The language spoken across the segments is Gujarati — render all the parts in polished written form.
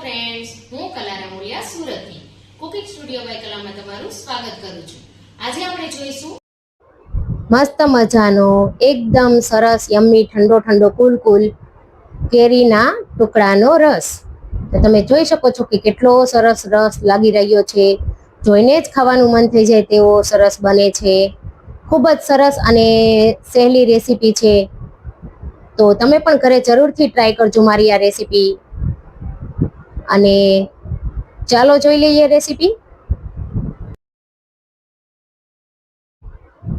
ફ્રેન્ડ્સ, હું કલા રમુલિયા સુરતથી કુકિંગ સ્ટુડિયો બાય કલામાં તમારું સ્વાગત કરું છું. આજે આપણે જોઈશું મસ્ત મજાનો એકદમ સરસ યમ્મી ઠંડો ઠંડો કુલ કેરીના ટુકડાનો રસ. તો તમે જોઈ શકો છો કે કેટલો સરસ રસ લાગી રહ્યો છે. જોઈને જ ખાવાનું મન થઈ જાય તેવો સરસ બને છે. ખૂબ જ સરસ અને સહેલી રેસીપી છે. તો તમે પણ ઘરે જરૂરથી ટ્રાય કરજો મારી આ રેસીપી. અને ચાલો જોઈ લઈએ રેસીપી.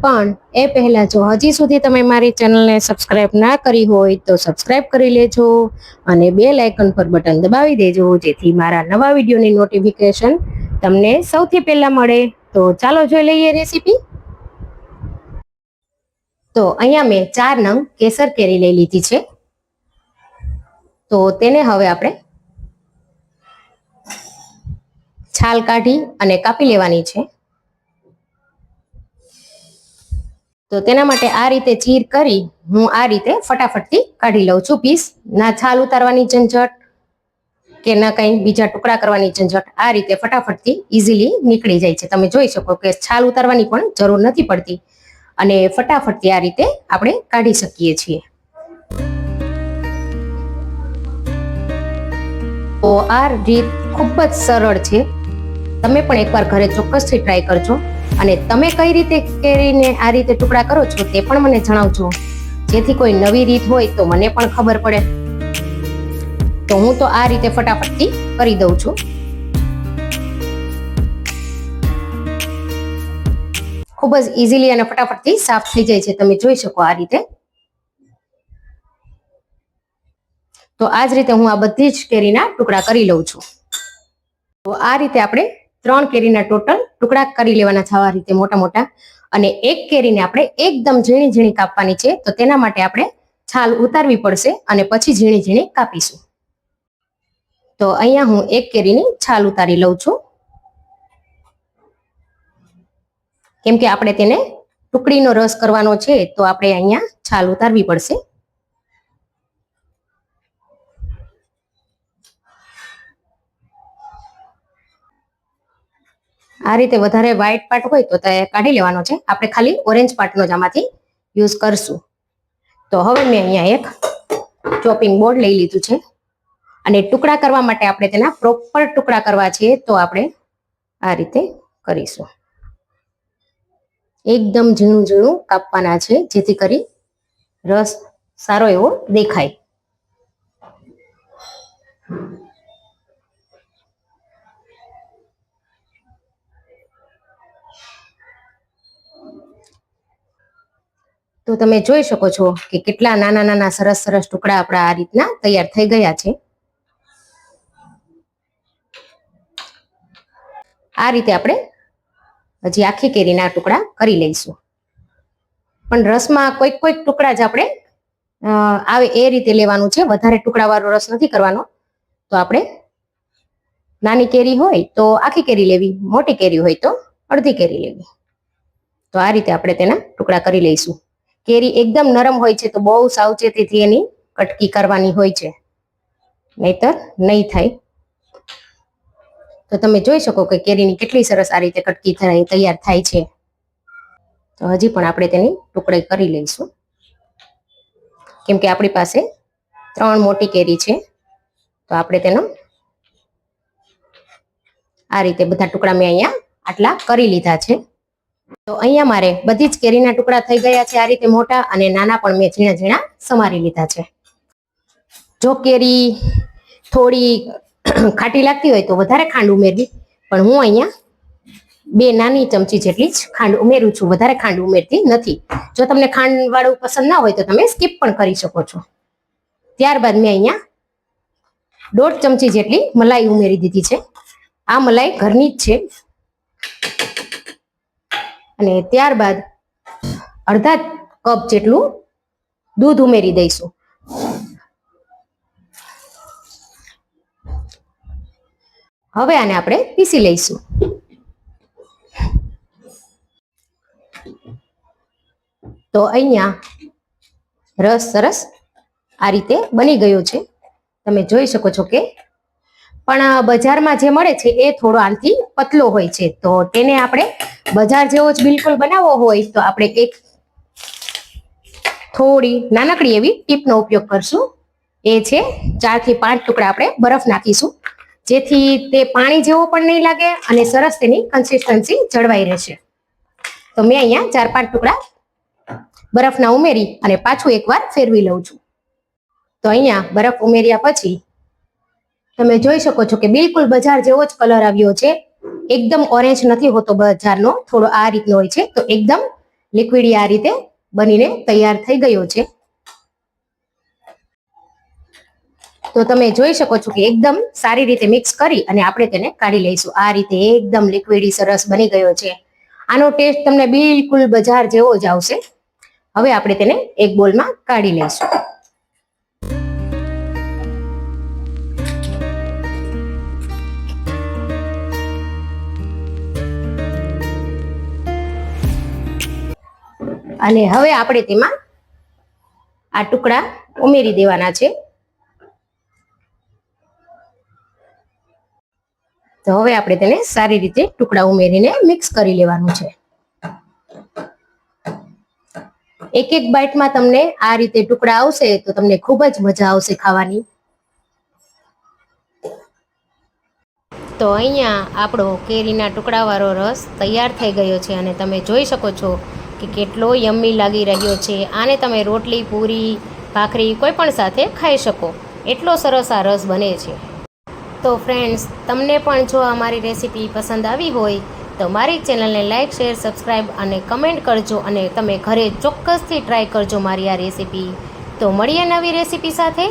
પણ એ પહેલા જો હજી સુધી તમે મારી ચેનલને સબસ્ક્રાઇબ ના કરી હોય તો સબસ્ક્રાઇબ કરી લેજો અને બેલ આઇકન પર બટન દબાવી દેજો, જેથી મારા નવા વિડીયોની નોટિફિકેશન તમને સૌથી પહેલા મળે. તો ચાલો જોઈ લઈએ રેસીપી. તો અહીંયા મેં 4 નંગ કેસર કેરી લઈ લીધી છે. તો તેને હવે આપણે છાલ કાઢી અને કાપી લેવાની છે. તો તેના માટે આ રીતે ચીર કરી હું આ રીતે ફટાફટથી કાઢી લઉં છું પીસ. ના છાલ ઉતારવાની ઝંઝટ કે ના કંઈ બીજા ટુકડા કરવાની ઝંઝટ. આ રીતે ફટાફટથી ઇઝીલી નીકળી જાય છે. તમે જોઈ શકો કે છાલ ઉતારવાની પણ જરૂર નથી પડતી અને ફટાફટથી આ રીતે આપણે કાઢી શકીએ છીએ. તો આ રીત ખૂબ જ સરળ છે. તમે પણ એકવાર ઘરે ચોક્કસથી ટ્રાય કરજો અને તમે કઈ રીતે કેરીને આ રીતે ટુકડા કરો છો તે પણ મને જણાવજો, જેથી કોઈ નવી રીત હોય તો મને પણ ખબર પડે. તો હું તો આ રીતે ફટાફટથી કરી દઉં છું. ખૂબ જ ઇઝીલી અને ફટાફટથી સાફ થઈ જાય છે. તમે જોઈ શકો આ રીતે. તો આ જ રીતે હું આ બધી જ કેરીના ટુકડા કરી લઉં છું. તો આ રીતે આપણે 3 કેરીના ટોટલ ટુકડા કરી લેવાના છે, આ રીતે મોટા મોટા. અને એક કેરીને આપણે એકદમ ઝીણી ઝીણી કાપવાની છે. તો તેના માટે આપણે છાલ ઉતારવી પડશે અને પછી ઝીણી ઝીણી કાપીશું. તો અહીંયા હું એક કેરીની છાલ ઉતારી લઉં છું, કેમ કે આપણે તેને ટુકડીનો રસ કરવાનો છે. તો આપણે અહીંયા છાલ ઉતારવી પડશે. આ રીતે વધારે વ્હાઈટ પાર્ટ હોય તો તે કાઢી લેવાનો છે. આપણે ખાલી ઓરેન્જ પાર્ટનો જ આમાંથી યુઝ કરશું. તો હવે મેં અહીંયા એક ચોપિંગ બોર્ડ લઈ લીધું છે અને ટુકડા કરવા માટે આપણે તેના પ્રોપર ટુકડા કરવા છે. તો આપણે આ રીતે કરીશું. એકદમ ઝીણું ઝીણું કાપવાના છે, જેથી કરી રસ સારો એવો દેખાય. તો તમે જોઈ શકો છો કે કેટલા નાના નાના સરસ સરસ ટુકડા આપણા આ રીતના તૈયાર થઈ ગયા છે. આ રીતે આપણે હજી આખી કેરીના ટુકડા કરી લઈશું. પણ રસમાં કોઈક કોઈક ટુકડા જ આપણે આવે એ રીતે લેવાનું છે. વધારે ટુકડાવાળો રસ નથી કરવાનો. તો આપણે નાની કેરી હોય તો આખી કેરી લેવી, મોટી કેરી હોય તો અડધી કેરી લેવી. તો આ રીતે આપણે તેના ટુકડા કરી લઈશું. કેરી એકદમ નરમ હોય છે, તો બહુ સાવચેતીથી એની કટકી કરવાની હોય છે, નહીતર નહીં થાય. તો તમે જોઈ શકો કે કેરીની કેટલી સરસ આ રીતે કટકી તૈયાર થાય છે. તો હજી પણ આપણે તેની ટુકડી કરી લઈશું, કેમ કે આપણી પાસે 3 મોટી કેરી છે. તો આપણે તેનો આ રીતે બધા ટુકડા મેં અહીંયા આટલા કરી લીધા છે. તો અહીંયા મારે બધી જ કેરીના ટુકડા થઈ ગયા છે. આ રીતે મોટા અને નાના પણ મેં ઝીણા ઝીણા સમારી લીધા છે. જો કેરી થોડી ખાટી લાગતી હોય તો વધારે ખાંડ ઉમેરવી, પણ હું અહીંયા 2 નાની ચમચી જેટલી જ ખાંડ ઉમેરું છું. વધારે ખાંડ ઉમેરતી નથી. જો તમને ખાંડ વાળું પસંદ ના હોય તો તમે સ્કીપ પણ કરી શકો છો. ત્યારબાદ મેં અહીંયા 1.5 ચમચી જેટલી મલાઈ ઉમેરી દીધી છે. આ મલાઈ ઘરની જ છે. અને ત્યારબાદ અડધા કપ જેટલું દૂધ ઉમેરી દઈશું. હવે આને આપણે પીસી લઈશું. તો અહીંયા રસ સરસ આ રીતે બની ગયો છે. તમે જોઈ શકો છો કે પણ બજારમાં જે મળે છે એ થોડો આનાથી પતલો હોય છે. તો તેને આપણે બજાર જેવો જ બિલકુલ બનાવવો હોય તો આપણે એક થોડી નાનકડી એવી ટીપનો ઉપયોગ કરશું. એ છે 4 થી 5 ટુકડા આપણે બરફ નાખીશું, જેથી તે પાણી જેવો પણ નહીં લાગે અને સરસ તેની કન્સિસ્ટન્સી જળવાઈ રહેશે. તો મેં અહીંયા 4-5 ટુકડા બરફના ઉમેરી અને પાછું એકવાર ફેરવી લઉં છું. તો અહીંયા બરફ ઉમેર્યા પછી તમે જોઈ શકો છો કે બિલકુલ બજાર જેવો જ કલર આવ્યો છે. એકદમ ઓરેન્જ નથી હોતો બજારનો, થોડો આ રીતનો હોય છે. તો એકદમ લિક્વિડી આ રીતે બનીને તૈયાર થઈ ગયો છે. તો તમે જોઈ શકો છો કે એકદમ સારી રીતે મિક્સ કરી અને આપણે તેને કાઢી લઈશું. આ રીતે એકદમ લિક્વિડી સરસ બની ગયો છે. આનો ટેસ્ટ તમને બિલકુલ બજાર જેવો જ આવશે. હવે આપણે તેને એક બોલમાં કાઢી લઈશું. અને હવે આપણે તેમાં આ ટુકડા ઉમેરી દેવાના છે. તો હવે આપણે તેને સારી રીતે ટુકડા ઉમેરીને મિક્સ કરી લેવાનું છે. એક એક બાઈટમાં તમને આ રીતે ટુકડા આવશે તો તમને ખૂબ જ મજા આવશે ખાવાની. તો અહીંયા આપણો કેરીના ટુકડાવાળો રસ તૈયાર થઈ ગયો છે અને તમે જોઈ શકો છો કે કેટલો યમ્મી લાગી રહ્યો છે. આને તમે રોટલી, પૂરી, ભાખરી કોઈ પણ સાથે ખાઈ શકો. એટલો સરસ આ રસ બને છે. તો ફ્રેન્ડ્સ, તમને પણ જો અમારી રેસીપી પસંદ આવી હોય તો મારી ચેનલને લાઇક, શેર, સબસ્ક્રાઈબ અને કમેન્ટ કરજો અને તમે ઘરે ચોક્કસથી ટ્રાય કરજો મારી આ રેસીપી. તો મળીએ નવી રેસીપી સાથે.